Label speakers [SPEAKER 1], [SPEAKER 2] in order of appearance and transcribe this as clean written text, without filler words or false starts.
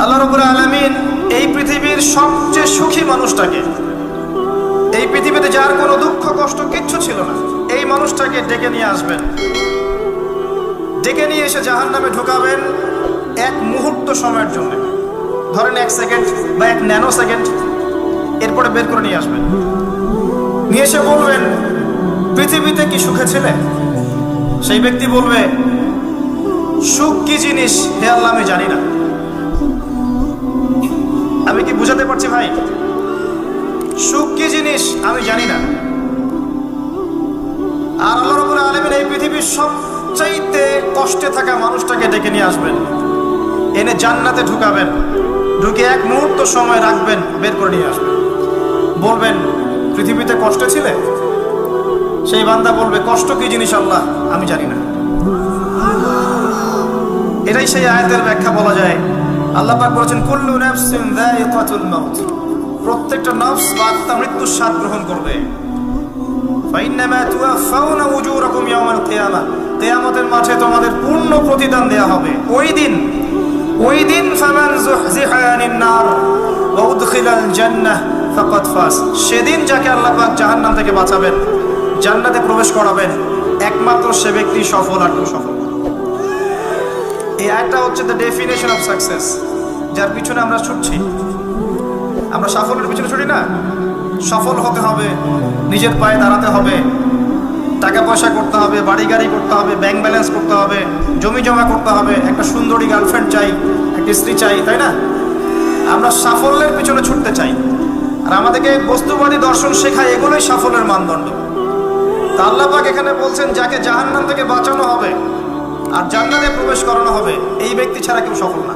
[SPEAKER 1] আল্লাহ রাব্বুল আলামিন এই পৃথিবীর সবচেয়ে সুখী মানুষটাকে, এই পৃথিবীতে যার কোনো দুঃখ কষ্ট কিচ্ছু ছিল না, এই মানুষটাকে ডেকে নিয়ে আসবেন। ডেকে নিয়ে এসে জাহান্নামে ঢোকাবেন এক মুহূর্ত সময়ের জন্য, ধরেন 1 সেকেন্ড বা 1 ন্যানো সেকেন্ড। এরপরে বের করে নিয়ে আসবেন, নিয়ে এসে বলবেন পৃথিবীতে কি সুখে ছিলে? সেই ব্যক্তি বলবে সুখ কি জিনিস হে আল্লাহ আমি জানি না। আমি কি বুঝাতে পারছি ভাই? সুখ কি জিনিস আমি জানি না। আর আল্লাহ রাব্বুল আলামিন এই পৃথিবীর সবচাইতে কষ্টে থাকা মানুষটাকে ডেকে নিয়ে আসবেন, এনে জান্নাতে ঢুকাবেন, ঢুকে এক মুহূর্ত সময় রাখবেন, বের করে নিয়ে আসবেন। বলবেন পৃথিবীতে কষ্টে ছিলে? সেই বান্দা বলবে কষ্ট কি জিনিস আল্লাহ আমি জানি না। এটাই সেই আয়াতের ব্যাখ্যা বলা যায়। আল্লাহ পাক বলেছেন কুল্লু নাফসিন যায়িকাতুল মাউত, প্রত্যেকটা নফস বা আত্মা মৃত্যুর স্বাদ গ্রহণ করবে। ফাইন্নামা তুওয়াফাউনা উজুরাকুম ইয়াওমাল কিয়ামাহ, কিয়ামতের মাঠে তোমাদের পূর্ণ প্রতিদান দেয়া হবে। ওই দিন ফামান যুহজিহা আনিন নার ওয়া উদখিলাল জান্নাহ ফাকাদ ফাজ, সেদিন যাকে আল্লাহ পাক জাহান্নাম থেকে বাঁচাবেন, জান্নাতে প্রবেশ করাবেন, একমাত্র সে ব্যক্তি সফল আর কেউ সফল। এই আয়াতটা হচ্ছে দ্য ডেফিনেশন অফ সাকসেস, যার পিছনে আমরা ছুটছি। আমরা সাফল্যের পিছনে ছুটি না। সফল হতে হবে, নিজের পায়ে দাঁড়াতে হবে, টাকা পয়সা করতে হবে, বাড়ি গাড়ি করতে হবে, ব্যাংক ব্যালেন্স করতে হবে, জমি জমা করতে হবে, একটা সুন্দরী গার্লফ্রেন্ড চাই, একটা স্ত্রী চাই, তাই না? আমরা সাফল্যের পিছনে ছুটতে চাই, আর আমাদেরকে বস্তুবাদী দর্শন শেখায় এগুলোই সাফল্যের মানদণ্ড। তা আল্লাহ পাক এখানে বলছেন যাকে জাহান্নাম থেকে বাঁচানো হবে আর জান্নাতে প্রবেশ করানো হবে, এই ব্যক্তি ছাড়া কেউ সফল না।